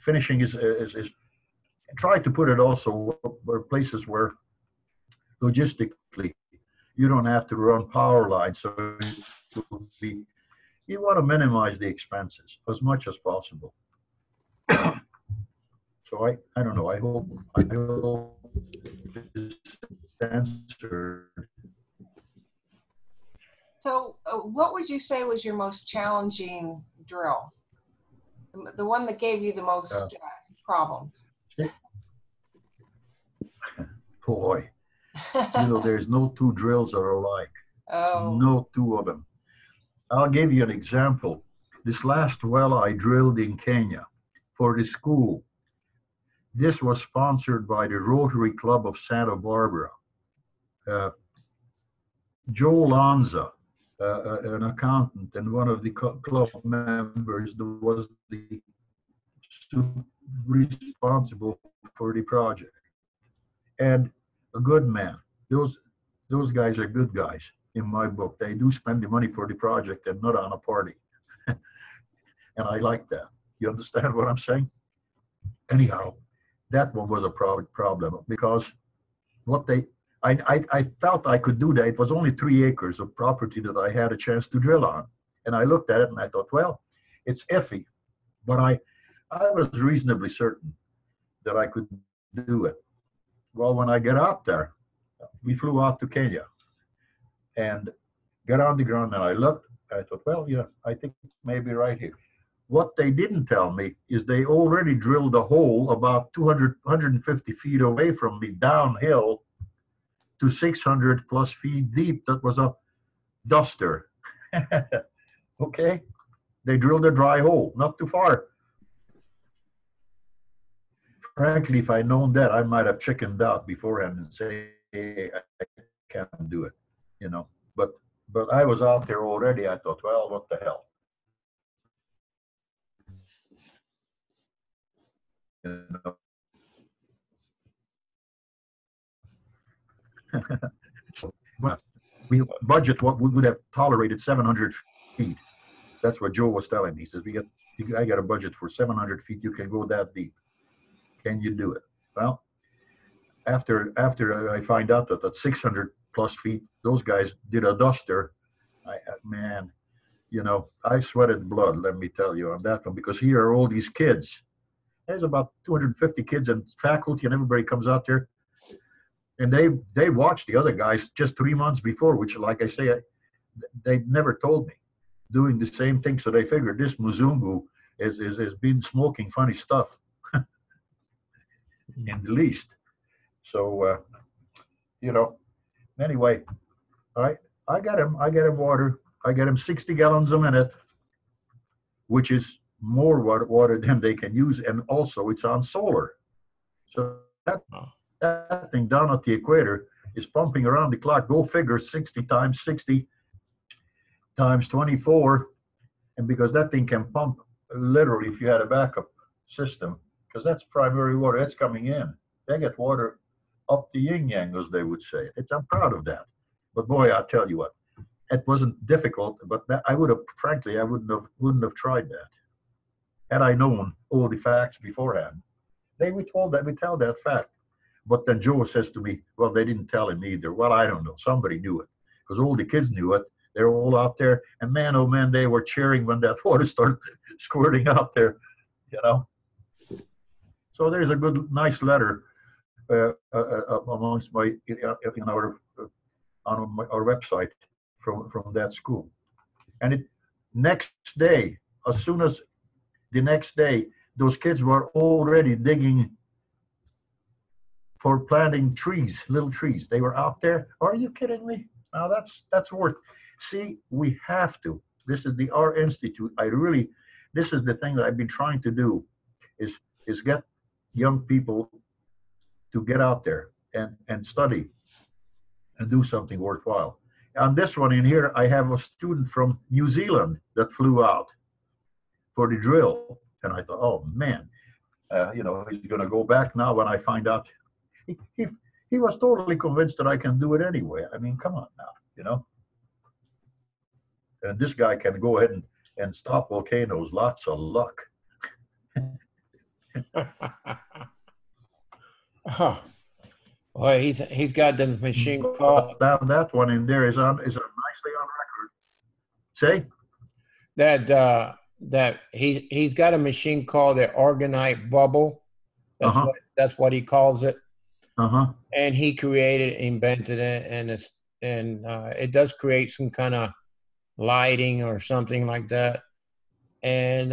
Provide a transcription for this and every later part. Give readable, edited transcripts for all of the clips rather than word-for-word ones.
finishing is try to put it also where places where logistically you don't have to run power lines, so it will be, you want to minimize the expenses as much as possible. So I don't know. I hope this answered. So what would you say was your most challenging drill? The one that gave you the most problems? Boy, you know, there's no two drills are alike. Oh. No two of them. I'll give you an example. This last well I drilled in Kenya for the school. This was sponsored by the Rotary Club of Santa Barbara. Joe Lanza, an accountant and one of the club members, was the responsible for the project. And a good man. Those guys are good guys in my book. They do spend the money for the project and not on a party. And I like that. You understand what I'm saying? Anyhow, that one was a problem because I felt I could do that. It was only 3 acres of property that I had a chance to drill on. And I looked at it and I thought, well, it's iffy. But I was reasonably certain that I could do it. Well, when I get out there, we flew out to Kenya and got on the ground and I looked, I thought, well, yeah, I think maybe right here. What they didn't tell me is they already drilled a hole about 150 feet away from me downhill to 600 plus feet deep. That was a duster. Okay? They drilled a dry hole, not too far. Frankly, if I'd known that, I might have chickened out beforehand and say, hey, I can't do it, you know. But I was out there already. I thought, well, what the hell? You know. So, well, we budget what we would have tolerated 700 feet. That's what Joe was telling me. He says, I got a budget for 700 feet. You can go that deep. Can you do it? Well, after I find out that at 600 plus feet, those guys did a duster, man, you know, I sweated blood, let me tell you, on that one, because here are all these kids. There's about 250 kids and faculty and everybody comes out there. And they watched the other guys just 3 months before, which, like I say, they never told me, doing the same thing. So they figured this Muzungu has been smoking funny stuff, in the least. So, you know, anyway, I got him water. I get him 60 gallons a minute, which is more water than they can use. And also it's on solar. So that thing down at the equator is pumping around the clock. Go figure, 60 times 60 times 24. And because that thing can pump literally if you had a backup system, because that's primary water, that's coming in. They get water up the yin-yang, as they would say. I'm proud of that. But boy, I'll tell you what, it wasn't difficult, but I would have, frankly, I wouldn't have tried that. Had I known all the facts beforehand. We tell that fact. But then Joe says to me, well, they didn't tell him either. Well, I don't know. Somebody knew it. Because all the kids knew it. They're all out there. And man, oh man, they were cheering when that water started squirting out there, you know. So there's a good, nice letter amongst my, on our website from that school. And next day, as soon as the next day, those kids were already digging for planting trees, little trees. They were out there. Are you kidding me? Now that's worth. See, we have to. This is our institute. This is the thing that I've been trying to do, is get young people to get out there and study and do something worthwhile. On this one in here, I have a student from New Zealand that flew out for the drill. And I thought, oh man, you know, he's going to go back now when I find out. He was totally convinced that I can do it anyway. I mean, come on now, you know. And this guy can go ahead and stop volcanoes. Lots of luck. Oh, well, he's got the machine called But now that one in there is nicely on record. Say? that he's got a machine called the organite bubble. Uh-huh. That's what he calls it. Uh-huh. And he created, invented it, and it does create some kind of lighting or something like that. And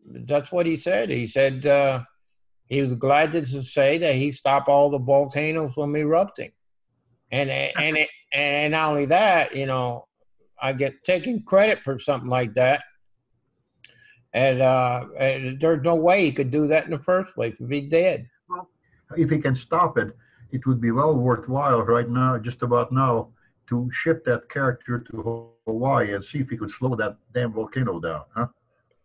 that's what he said. He said he was glad to say that he stopped all the volcanoes from erupting. And not only that, I get taking credit for something like that. And there's no way he could do that in the first place if he did. Well, if he can stop it, it would be well worthwhile right now, just about now, to ship that character to Hawaii and see if he could slow that damn volcano down, huh?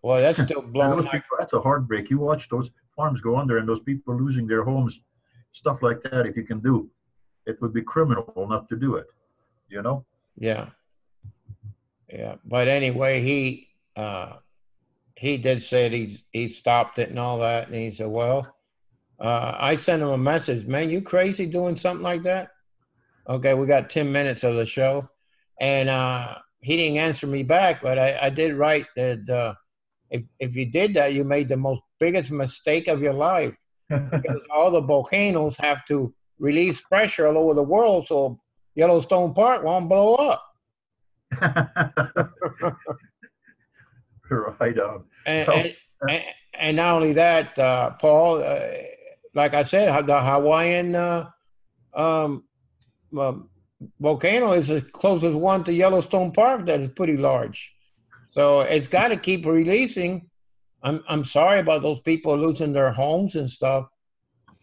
Well, that's still And blowing those like people, that's a heartbreak. You watch those farms go under and those people losing their homes, stuff like that. If you can do, it would be criminal not to do it, you know? yeah, yeah. But anyway, he did say that he stopped it and all that, and he said, "Well, I sent him a message, man. You crazy doing something like that?" Okay, we got 10 minutes of the show, and he didn't answer me back, but I did write that if you did that, you made the most biggest mistake of your life because all the volcanoes have to release pressure all over the world, so Yellowstone Park won't blow up. Right on. And, Well, and not only that, Paul, like I said, the Hawaiian um, um, volcano is the closest one to Yellowstone Park that is pretty large. So it's got to keep releasing. I'm sorry about those people losing their homes and stuff,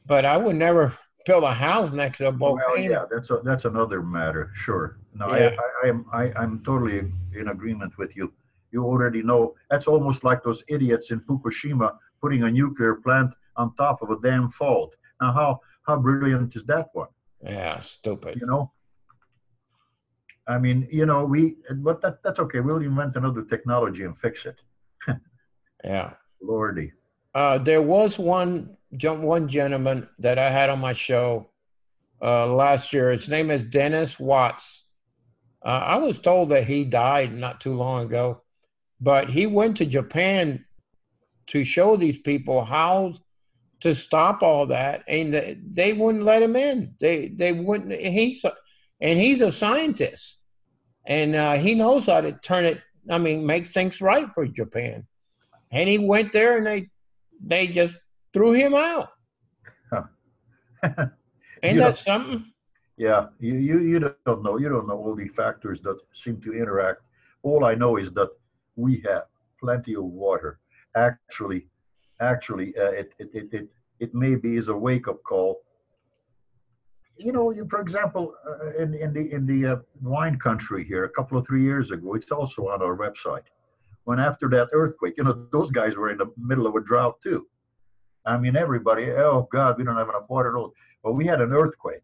but I would never build a house next to a well, volcano. yeah, that's another matter. Sure. No, Yeah, I'm totally in agreement with you. You already know that's almost like those idiots in Fukushima putting a nuclear plant on top of a damn fault. Now, how brilliant is that one? yeah, stupid. You know, I mean, but that's okay. We'll invent another technology and fix it. Yeah. Lordy. There was one gentleman that I had on my show last year. His name is Dennis Watts. I was told that he died not too long ago, but he went to Japan to show these people how to stop all that, and they wouldn't let him in. They wouldn't. He's a scientist, and he knows how to turn it. I mean, make things right for Japan. And he went there, and they just threw him out. Huh. Ain't You know, that something? yeah, you don't know. You don't know all the factors that seem to interact. All I know is that we have plenty of water. Actually, it maybe is a wake up call. For example, in the wine country here, a couple of 3 years ago, it's also on our website. When after that earthquake, those guys were in the middle of a drought too. I mean, everybody, oh God, we don't have enough water. But we had an earthquake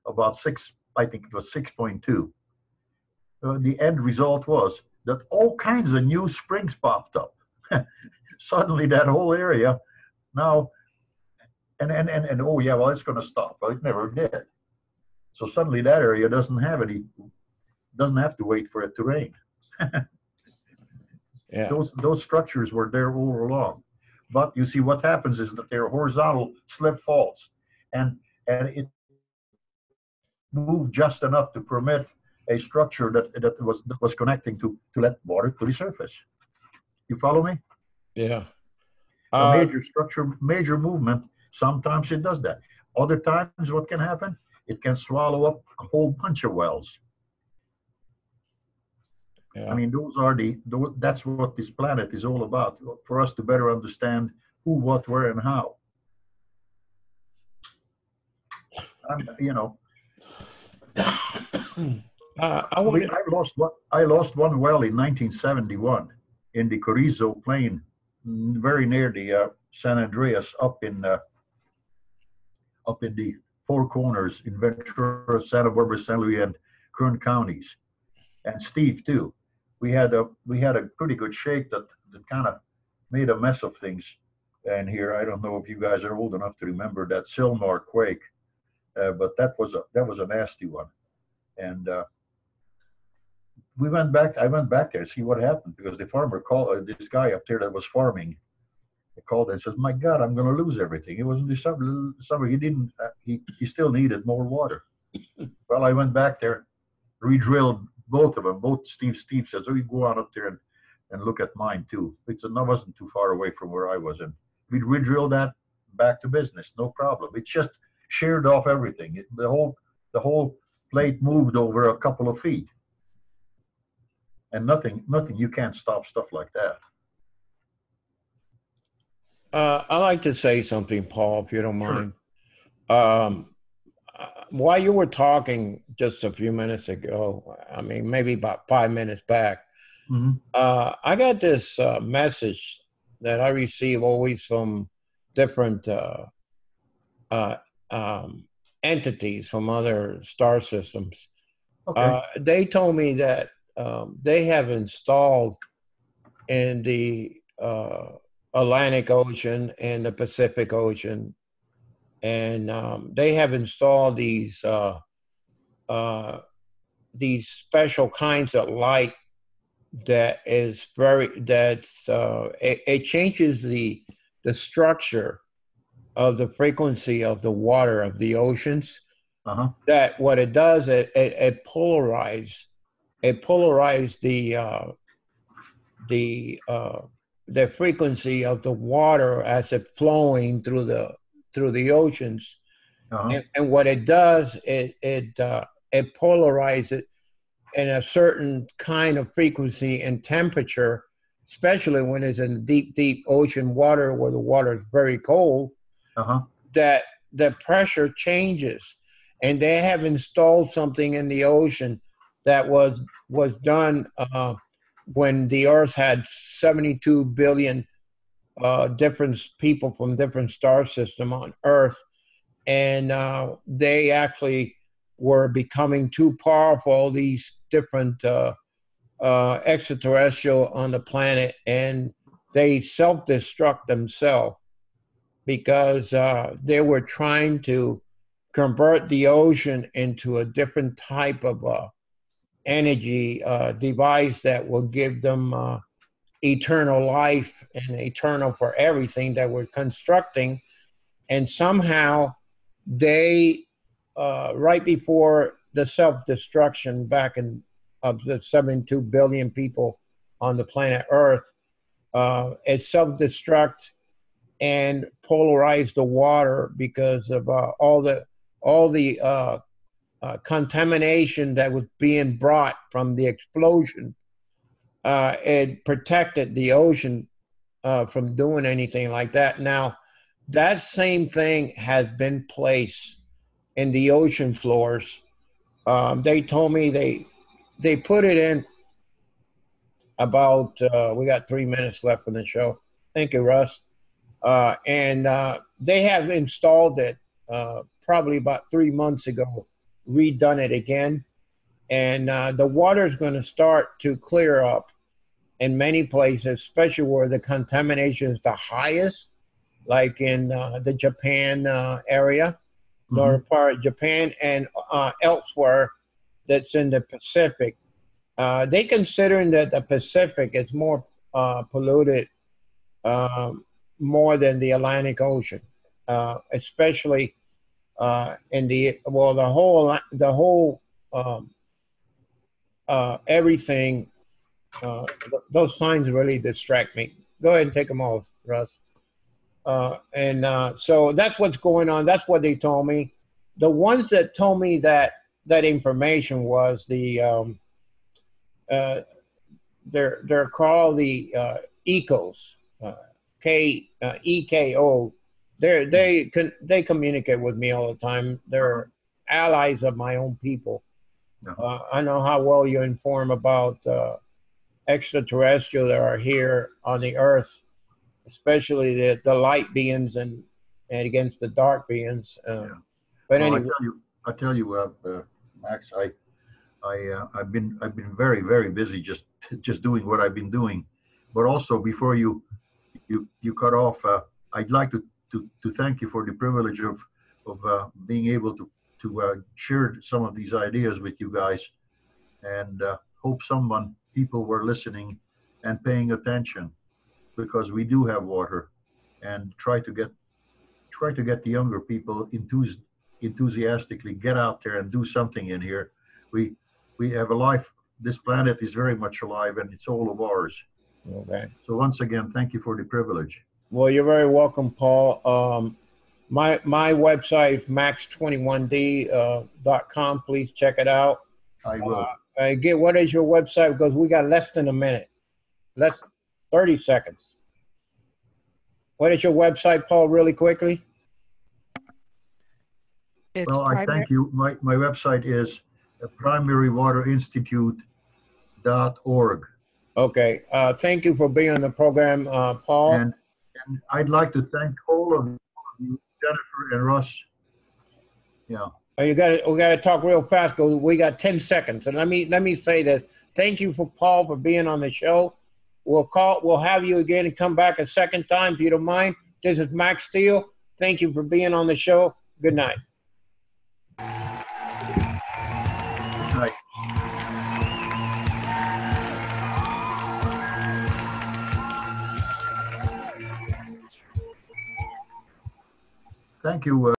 about I think it was 6.2. The end result was that all kinds of new springs popped up. Suddenly, that whole area now, and oh yeah, well, it's going to stop. Well, it never did. So suddenly, that area doesn't have to wait for it to rain. Yeah, Those structures were there all along. But you see, what happens is that they're horizontal slip faults, and it moved just enough to permit a structure that was connecting to let water to the surface. You follow me? yeah. A Uh, major structure, major movement. Sometimes it does that. Other times, what can happen? It can swallow up a whole bunch of wells. I yeah, mean, that's what this planet is all about, for us to better understand who, what, where, and how. I'm, you know, I want to. I lost one well in 1971 in the Carrizo Plain, very near the San Andreas, up in the Four Corners in Ventura, Santa Barbara, San Luis, and Kern counties, and Steve too. We had a pretty good shake that kind of made a mess of things. And here, I don't know if you guys are old enough to remember that Sylmar quake, but that was a nasty one. And we went back. I went back there to see what happened because the farmer called this guy up there that was farming. He called and says, "My God, I'm going to lose everything." It was in the summer. He didn't. He still needed more water. Well, I went back there, re-drilled both of them. Both Steve says, "Oh, you go on up there and look at mine too." It wasn't too far away from where I was, and we re-drilled that back to business, no problem. It's just sheared off everything. The whole plate moved over a couple of feet, and nothing. You can't stop stuff like that. I'd like to say something, Paul, if you don't Sure. mind. While you were talking just a few minutes ago, I mean, maybe about 5 minutes back, Mm-hmm. I got this message that I receive always from different uh, entities from other star systems. Okay. They told me that they have installed in the Atlantic Ocean and the Pacific Ocean, and they have installed these special kinds of light that is it changes the structure of the frequency of the water of the oceans. Uh-huh. That what it does, it polarizes the frequency of the water as it flowing through the oceans. Uh-huh. And what it does, it polarizes it in a certain kind of frequency and temperature, especially when it's in deep ocean water where the water is very cold, Uh-huh. that the pressure changes. And they have installed something in the ocean that was done when the Earth had 72 billion different people from different star system on Earth, and they actually were becoming too powerful. These different extraterrestrial on the planet, and they self-destruct themselves because they were trying to convert the ocean into a different type of energy device that will give them eternal life and eternal for everything that we're constructing. And somehow they, right before the self-destruction back in of the 72 billion people on the planet Earth, it self-destruct and polarize the water because of all the contamination that was being brought from the explosion. It protected the ocean from doing anything like that. Now, that same thing has been placed in the ocean floors. They told me they put it in about. We got 3 minutes left in the show. Thank you, Russ. And they have installed it probably about 3 months ago, redone it again, and the water is going to start to clear up in many places, especially where the contamination is the highest, like in the Japan area, northern part of Japan, and elsewhere that's in the Pacific. They considering that the Pacific is more polluted more than the Atlantic Ocean, especially in the whole everything. Those signs really distract me. Go ahead and take them off, Russ. And so that's what's going on. That's what they told me. The ones that told me that information was they're called the ECOs, EKO. They communicate with me all the time. They're allies of my own people. I know how well you inform about extraterrestrial that are here on the Earth, especially the light beings and against the dark beings. But well, anyway, I tell you, Max, I've been very, very busy just doing what I've been doing, but also before you cut off, I'd like to thank you for the privilege of being able to share some of these ideas with you guys, and hope people were listening and paying attention, because we do have water, and try to get the younger people enthusiastically get out there and do something in here. We have a life. This planet is very much alive, and it's all of ours. Okay. So once again, thank you for the privilege. Well, you're very welcome, Paul. My website, max21d.com. Please check it out. I will. What is your website? Because we got less than a minute. Less 30 seconds. What is your website, Paul, really quickly? Well, I thank you. My website is primarywaterinstitute.org. Okay. Thank you for being on the program, Paul. And I'd like to thank all of you, Jennifer and Russ. Yeah. We got to talk real fast because we got 10 seconds. And let me say this. Thank you for Paul for being on the show. We'll have you again and come back a second time if you don't mind. This is Max Steele. Thank you for being on the show. Good night. Good night. Thank you.